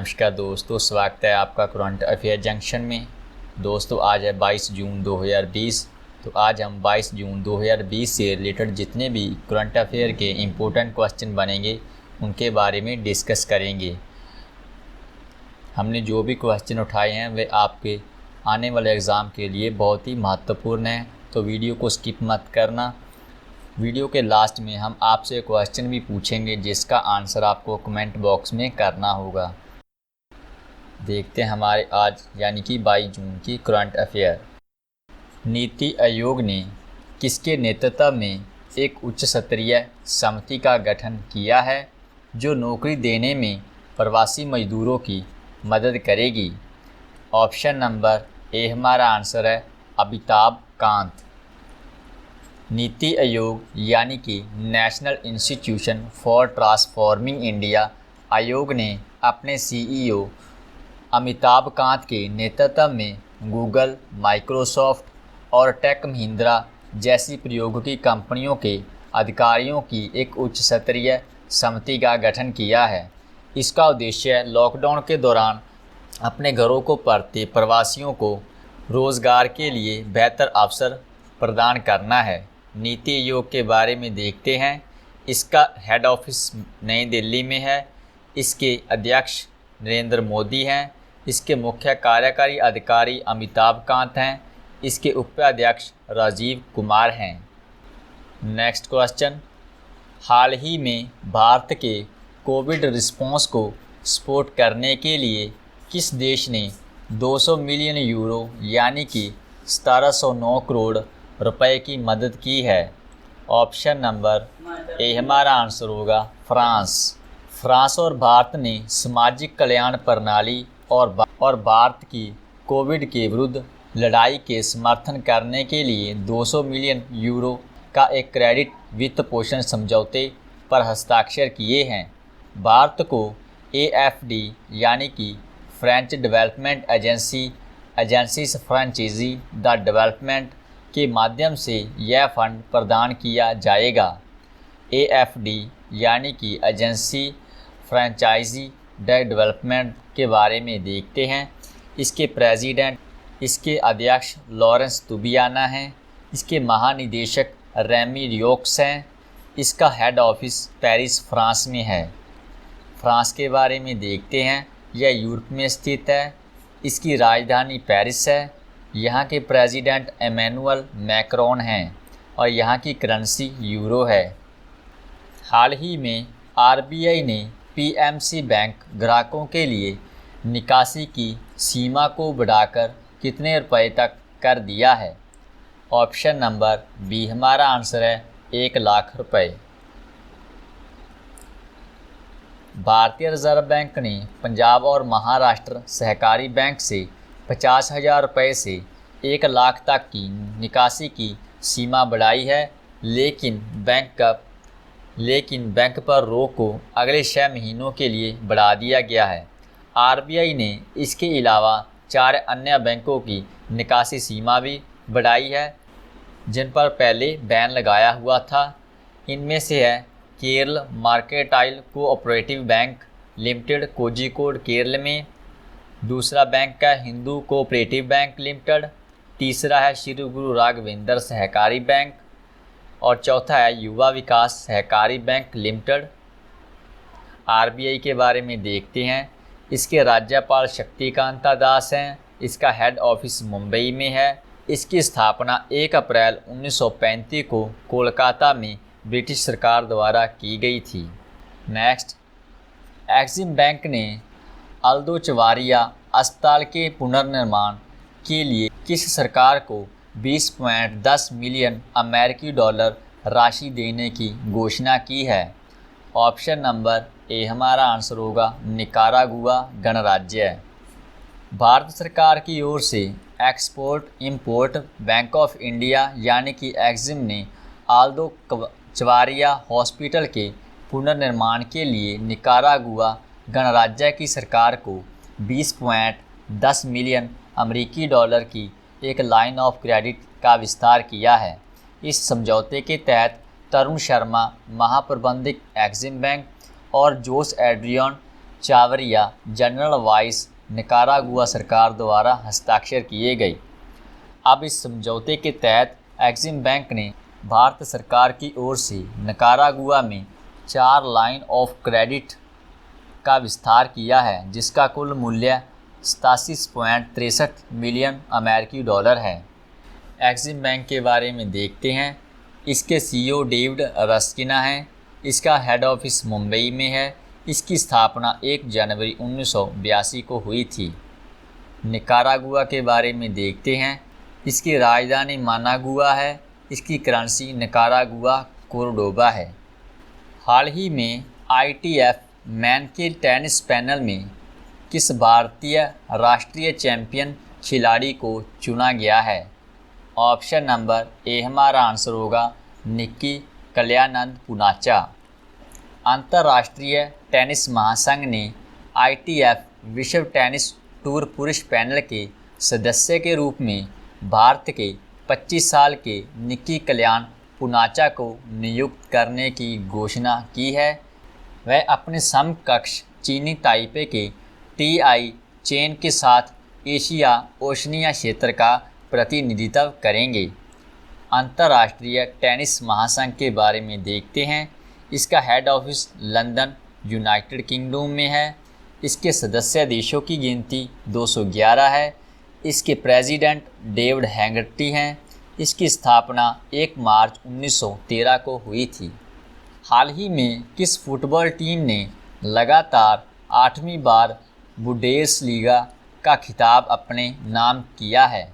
नमस्कार दोस्तों, स्वागत है आपका करंट अफेयर जंक्शन में। दोस्तों आज है 22 जून 2020। तो आज हम 22 जून 2020 से रिलेटेड जितने भी करंट अफेयर के इम्पोर्टेंट क्वेश्चन बनेंगे उनके बारे में डिस्कस करेंगे। हमने जो भी क्वेश्चन उठाए हैं वे आपके आने वाले एग्ज़ाम के लिए बहुत ही महत्वपूर्ण हैं, तो वीडियो को स्किप मत करना। वीडियो के लास्ट में हम आपसे क्वेश्चन भी पूछेंगे जिसका आंसर आपको कमेंट बॉक्स में करना होगा। देखते हैं हमारे आज यानी कि 22 जून की करंट अफेयर। नीति आयोग ने किसके नेतृत्व में एक उच्च स्तरीय समिति का गठन किया है जो नौकरी देने में प्रवासी मजदूरों की मदद करेगी? ऑप्शन नंबर ए हमारा आंसर है अमिताभ कांत। नीति आयोग यानी कि national institution for transforming India आयोग ने अपने सीईओ अमिताभ कांत के नेतृत्व में गूगल, माइक्रोसॉफ्ट और टेक महिंद्रा जैसी प्रौद्योगिकी कंपनियों के अधिकारियों की एक उच्च स्तरीय समिति का गठन किया है। इसका उद्देश्य लॉकडाउन के दौरान अपने घरों को परते प्रवासियों को रोज़गार के लिए बेहतर अवसर प्रदान करना है। नीति आयोग के बारे में देखते हैं। इसका हेड ऑफिस नई दिल्ली में है। इसके अध्यक्ष नरेंद्र मोदी हैं। इसके मुख्य कार्यकारी अधिकारी अमिताभ कांत हैं। इसके उपाध्यक्ष राजीव कुमार हैं। नेक्स्ट क्वेश्चन, हाल ही में भारत के कोविड रिस्पॉन्स को सपोर्ट करने के लिए किस देश ने 200 मिलियन यूरो यानी कि 1709 करोड़ रुपए की मदद की है? ऑप्शन नंबर ए हमारा आंसर होगा फ्रांस। फ्रांस और भारत ने सामाजिक कल्याण प्रणाली और भारत की कोविड के विरुद्ध लड़ाई के समर्थन करने के लिए 200 मिलियन यूरो का एक क्रेडिट वित्त पोषण समझौते पर हस्ताक्षर किए हैं। भारत को AFD यानी कि फ्रेंच डेवलपमेंट एजेंसीज फ्रांचीजी द डेवलपमेंट के माध्यम से यह फंड प्रदान किया जाएगा। AFD यानी कि एजेंसी फ्रेंचाइजी द डेवलपमेंट के बारे में देखते हैं। इसके प्रेसिडेंट, इसके अध्यक्ष लॉरेंस तुबियाना हैं। इसके महानिदेशक रेमी रियोक्स हैं। इसका हेड ऑफिस पेरिस फ्रांस में है। फ्रांस के बारे में देखते हैं। यह यूरोप में स्थित है। इसकी राजधानी पेरिस है। यहाँ के प्रेसिडेंट एमेनुअल मैक्रोन हैं और यहाँ की करेंसी यूरो है। हाल ही में RBI ने PMC बैंक ग्राहकों के लिए निकासी की सीमा को बढ़ाकर कितने रुपए तक कर दिया है? ऑप्शन नंबर बी हमारा आंसर है 1 लाख रुपए। भारतीय रिजर्व बैंक ने पंजाब और महाराष्ट्र सहकारी बैंक से 50,000 रुपये से 1 लाख तक की निकासी की सीमा बढ़ाई है, लेकिन बैंक पर रोक को अगले 6 महीनों के लिए बढ़ा दिया गया है। RBI ने इसके अलावा 4 अन्य बैंकों की निकासी सीमा भी बढ़ाई है जिन पर पहले बैन लगाया हुआ था। इनमें से है Kerala mercantile cooperative bank limited Kozhikode Kerala में, दूसरा बैंक है हिंदू कोऑपरेटिव बैंक लिमिटेड, तीसरा है श्री गुरु राघवेंद्र सहकारी बैंक और चौथा है युवा विकास सहकारी बैंक लिमिटेड। RBI के बारे में देखते हैं। इसके राज्यपाल शक्तिकांता दास हैं। इसका हेड ऑफिस मुंबई में है। इसकी स्थापना 1 अप्रैल 1935 को कोलकाता में ब्रिटिश सरकार द्वारा की गई थी। नेक्स्ट, एक्सिम बैंक ने अल्दो चवारिया अस्पताल के पुनर्निर्माण के लिए किस सरकार को 20.10 मिलियन अमेरिकी डॉलर राशि देने की घोषणा की है? ऑप्शन नंबर ए हमारा आंसर होगा निकारागुआ गणराज्य। भारत सरकार की ओर से export import bank of India यानी कि एक्सिम ने अल्दो चवारिया हॉस्पिटल के पुनर्निर्माण के लिए निकारागुआ गणराज्य की सरकार को 20.10 मिलियन अमेरिकी डॉलर की एक लाइन ऑफ क्रेडिट का विस्तार किया है। इस समझौते के तहत तरुण शर्मा महाप्रबंधक एक्सिम बैंक और Jose Adrian Chavarria general vice Nicaragua सरकार द्वारा हस्ताक्षर किए गए। अब इस समझौते के तहत एक्सिम बैंक ने भारत सरकार की ओर से निकारागुआ में 4 लाइन ऑफ क्रेडिट का विस्तार किया है, जिसका कुल मूल्य 87.63 मिलियन अमेरिकी डॉलर है। एक्सिम बैंक के बारे में देखते हैं। इसके CEO डेविड रस्किना हैं। इसका हेड ऑफिस मुंबई में है। इसकी स्थापना 1 जनवरी 1982 को हुई थी। निकारागुआ के बारे में देखते हैं। इसकी राजधानी मानागुआ है। इसकी करेंसी निकारागुआ कोर्डोबा है। हाल ही में ITF मैन के टेनिस पैनल में किस भारतीय राष्ट्रीय चैंपियन खिलाड़ी को चुना गया है? ऑप्शन नंबर ए हमारा आंसर होगा निक्की कल्याणंद पूनाचा। अंतर्राष्ट्रीय टेनिस महासंघ ने ITF विश्व टेनिस टूर पुरुष पैनल के सदस्य के रूप में भारत के 25 साल के निक्की कल्याण पूनाचा को नियुक्त करने की घोषणा की है। वह अपने समकक्ष चीनी ताइपे के TI चेन के साथ एशिया ओशनिया क्षेत्र का प्रतिनिधित्व करेंगे। अंतर्राष्ट्रीय टेनिस महासंघ के बारे में देखते हैं। इसका head office London United kingdom में है। इसके सदस्य देशों की गिनती 211 है। इसके प्रेसिडेंट डेविड हैंगर्टी हैं। इसकी स्थापना 1 मार्च 1913 को हुई थी। हाल ही में किस फुटबॉल टीम ने लगातार 8वीं बार बुंडेसलीगा का खिताब अपने नाम किया है?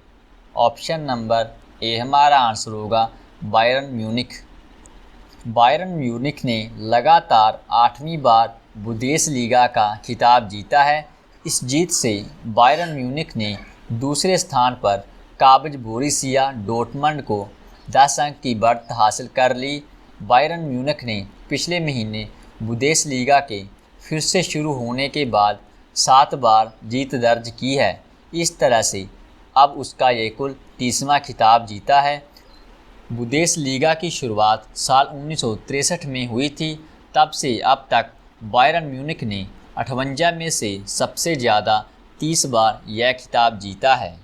ऑप्शन नंबर ए हमारा आंसर होगा बायरन म्यूनिख। बायरन म्यूनिख ने लगातार 8वीं बार बुंदेसलीगा का खिताब जीता है। इस जीत से बायरन म्यूनिख ने दूसरे स्थान पर काबज बोरुसिया डॉर्टमंड को 10 अंक की बढ़त हासिल कर ली। बायरन म्यूनिख ने पिछले महीने बुंदेसलीगा के फिर से शुरू होने के बाद 7 बार जीत दर्ज की है। इस तरह से अब उसका ये कुल 30वां खिताब जीता है। बुंदेसलीगा की शुरुआत साल 1963 में हुई थी। तब से अब तक बायरन म्यूनिख ने 58 में से सबसे ज़्यादा 30 बार यह खिताब जीता है।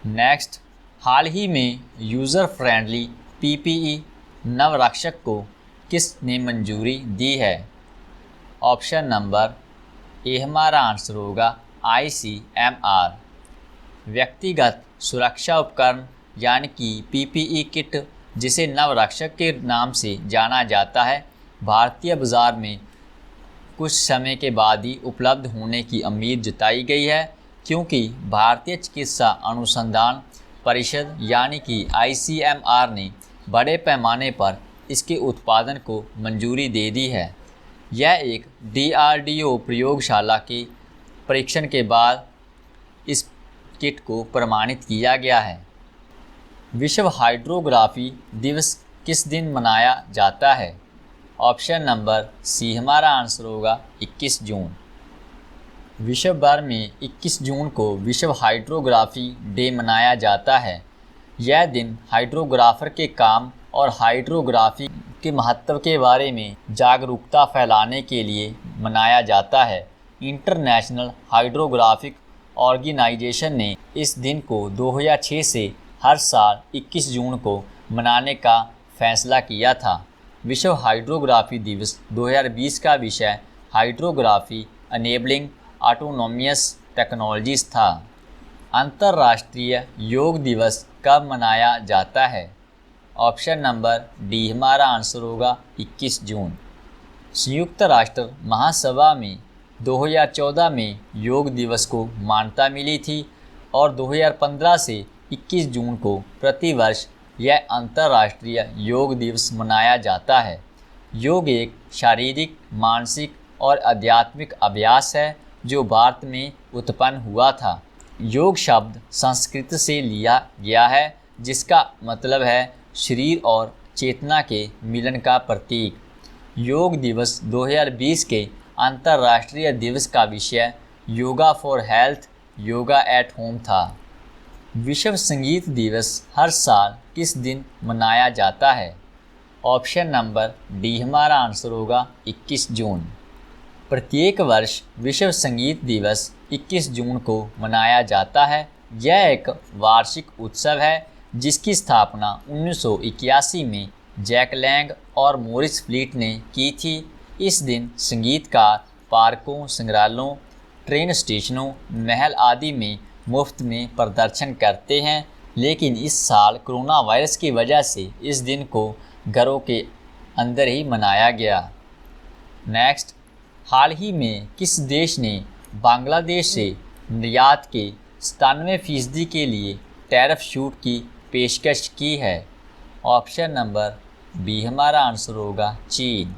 नेक्स्ट, हाल ही में यूज़र फ्रेंडली PPE नवरक्षक को किस ने मंजूरी दी है? ऑप्शन नंबर ए हमारा आंसर होगा ICMR। व्यक्तिगत सुरक्षा उपकरण यानी कि PPE किट, जिसे नवरक्षक के नाम से जाना जाता है, भारतीय बाज़ार में कुछ समय के बाद ही उपलब्ध होने की उम्मीद जताई गई है, क्योंकि भारतीय चिकित्सा अनुसंधान परिषद यानी कि ICMR ने बड़े पैमाने पर इसके उत्पादन को मंजूरी दे दी है। यह एक DRDO प्रयोगशाला के परीक्षण के बाद इस किट को प्रमाणित किया गया है। विश्व हाइड्रोग्राफी दिवस किस दिन मनाया जाता है? ऑप्शन नंबर सी हमारा आंसर होगा 21 जून। विश्व भर में 21 जून को विश्व हाइड्रोग्राफी डे मनाया जाता है। यह दिन हाइड्रोग्राफर के काम और हाइड्रोग्राफी के महत्व के बारे में जागरूकता फैलाने के लिए मनाया जाता है। इंटरनेशनल हाइड्रोग्राफिक ऑर्गेनाइजेशन ने इस दिन को 2006 से हर साल 21 जून को मनाने का फैसला किया था। विश्व हाइड्रोग्राफी दिवस 2020 का विषय हाइड्रोग्राफी अनेबलिंग ऑटोनोमियस टेक्नोलॉजीज था। अंतर्राष्ट्रीय योग दिवस कब मनाया जाता है? ऑप्शन नंबर डी हमारा आंसर होगा 21 जून। संयुक्त राष्ट्र महासभा में 2014 में योग दिवस को मान्यता मिली थी और 2015 से 21 जून को प्रतिवर्ष यह अंतर्राष्ट्रीय योग दिवस मनाया जाता है। योग एक शारीरिक, मानसिक और आध्यात्मिक अभ्यास है जो भारत में उत्पन्न हुआ था। योग शब्द संस्कृत से लिया गया है, जिसका मतलब है शरीर और चेतना के मिलन का प्रतीक। योग दिवस 2020 के अंतर्राष्ट्रीय दिवस का विषय yoga for health, yoga at home था। विश्व संगीत दिवस हर साल किस दिन मनाया जाता है? ऑप्शन नंबर डी हमारा आंसर होगा 21 जून। प्रत्येक वर्ष विश्व संगीत दिवस 21 जून को मनाया जाता है। यह एक वार्षिक उत्सव है जिसकी स्थापना 1981 में जैक लैंग और मॉरिस फ्लीट ने की थी। इस दिन संगीतकार पार्कों, संग्रहालयों, ट्रेन स्टेशनों, महल आदि में मुफ्त में प्रदर्शन करते हैं, लेकिन इस साल कोरोना वायरस की वजह से इस दिन को घरों के अंदर ही मनाया गया। नेक्स्ट, हाल ही में किस देश ने बांग्लादेश से निर्यात के 97% के लिए टैरिफ छूट की पेशकश की है? ऑप्शन नंबर बी हमारा आंसर होगा चीन।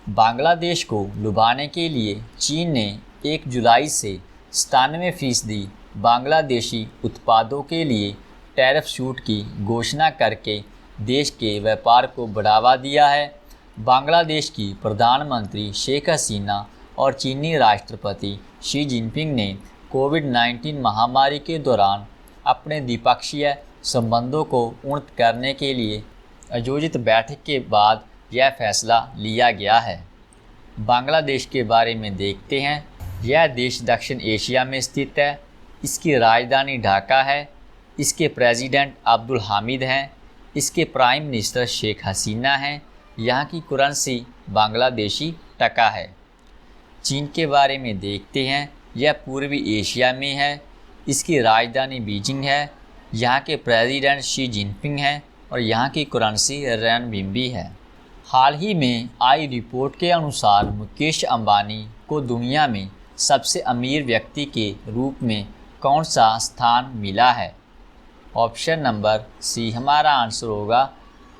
बांग्लादेश को लुभाने के लिए चीन ने 1 जुलाई से 97% बांग्लादेशी उत्पादों के लिए टैरिफ छूट की घोषणा करके देश के व्यापार को बढ़ावा दिया है। बांग्लादेश की प्रधानमंत्री शेख हसीना और चीनी राष्ट्रपति शी जिनपिंग ने कोविड-19 महामारी के दौरान अपने द्विपक्षीय संबंधों को उन्नत करने के लिए आयोजित बैठक के बाद यह फैसला लिया गया है। बांग्लादेश के बारे में देखते हैं। यह देश दक्षिण एशिया में स्थित है। इसकी राजधानी ढाका है। इसके प्रेसिडेंट अब्दुल हामिद हैं। इसके प्राइम मिनिस्टर शेख हसीना हैं। यहाँ की करेंसी बांग्लादेशी टका है। चीन के बारे में देखते हैं। यह पूर्वी एशिया में है। इसकी राजधानी बीजिंग है। यहाँ के प्रेसिडेंट शी जिनपिंग हैं और यहाँ की करेंसी रेनबिंबी है। हाल ही में आई रिपोर्ट के अनुसार मुकेश अंबानी को दुनिया में सबसे अमीर व्यक्ति के रूप में कौन सा स्थान मिला है? ऑप्शन नंबर सी हमारा आंसर होगा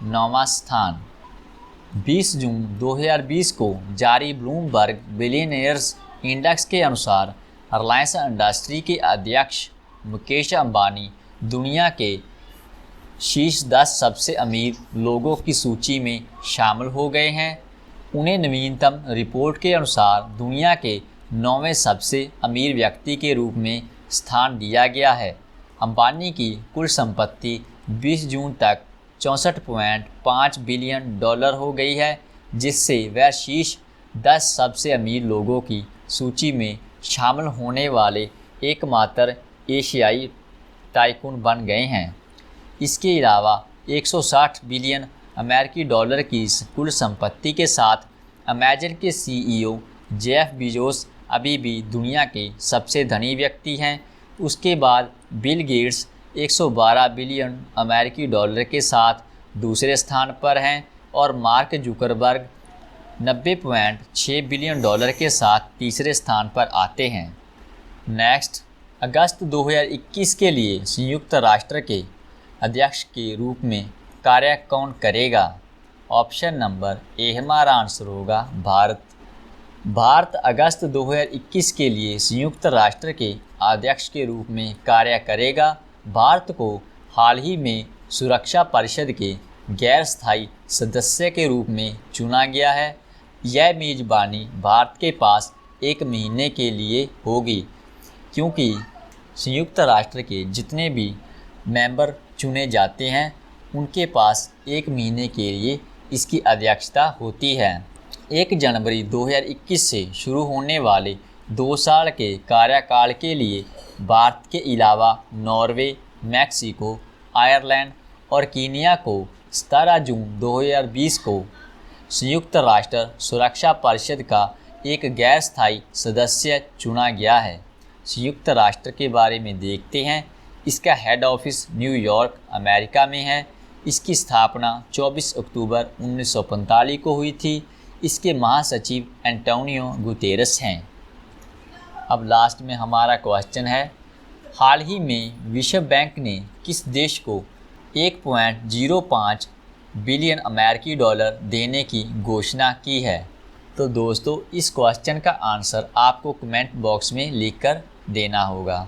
9वां स्थान। 20 जून 2020 को जारी ब्लूमबर्ग बिलियनियर्स इंडेक्स के अनुसार रिलायंस इंडस्ट्री के अध्यक्ष मुकेश अंबानी दुनिया के शीर्ष 10 सबसे अमीर लोगों की सूची में शामिल हो गए हैं। उन्हें नवीनतम रिपोर्ट के अनुसार दुनिया के 9वें सबसे अमीर व्यक्ति के रूप में स्थान दिया गया है। अंबानी की कुल संपत्ति 20 जून तक $64.5 बिलियन हो गई है, जिससे वह शीर्ष 10 सबसे अमीर लोगों की सूची में शामिल होने वाले एकमात्र एशियाई टाइकून बन गए हैं। इसके अलावा 160 बिलियन अमेरिकी डॉलर की कुल संपत्ति के साथ अमेजन के CEO जेफ बेजोस अभी भी दुनिया के सबसे धनी व्यक्ति हैं। उसके बाद बिल गेट्स 112 बिलियन अमेरिकी डॉलर के साथ दूसरे स्थान पर हैं और मार्क जुकरबर्ग 90.6 बिलियन डॉलर के साथ तीसरे स्थान पर आते हैं। नेक्स्ट, अगस्त 2021 के लिए संयुक्त राष्ट्र के अध्यक्ष के रूप में कार्य कौन करेगा? ऑप्शन नंबर ए हमारा आंसर होगा भारत। भारत अगस्त 2021 के लिए संयुक्त राष्ट्र के अध्यक्ष के रूप में कार्य करेगा। भारत को हाल ही में सुरक्षा परिषद के गैर स्थायी सदस्य के रूप में चुना गया है। यह मेज़बानी भारत के पास 1 महीने के लिए होगी, क्योंकि संयुक्त राष्ट्र के जितने भी मेंबर चुने जाते हैं उनके पास 1 महीने के लिए इसकी अध्यक्षता होती है। 1 जनवरी 2021 से शुरू होने वाले 2 साल के कार्यकाल के लिए भारत के अलावा नॉर्वे, मैक्सिको, आयरलैंड और कीनिया को 17 जून 2020 को संयुक्त राष्ट्र सुरक्षा परिषद का एक गैर स्थायी सदस्य चुना गया है। संयुक्त राष्ट्र के बारे में देखते हैं। इसका हेड ऑफिस न्यूयॉर्क, अमेरिका में है। इसकी स्थापना 24 अक्टूबर 1945 को हुई थी। इसके महासचिव एंटोनियो गुतेरस हैं। अब लास्ट में हमारा क्वेश्चन है, हाल ही में विश्व बैंक ने किस देश को 1.05 बिलियन अमेरिकी डॉलर देने की घोषणा की है? तो दोस्तों, इस क्वेश्चन का आंसर आपको कमेंट बॉक्स में लिखकर देना होगा।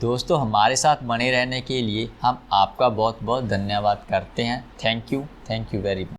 दोस्तों, हमारे साथ बने रहने के लिए हम आपका बहुत बहुत धन्यवाद करते हैं। Thank you very much.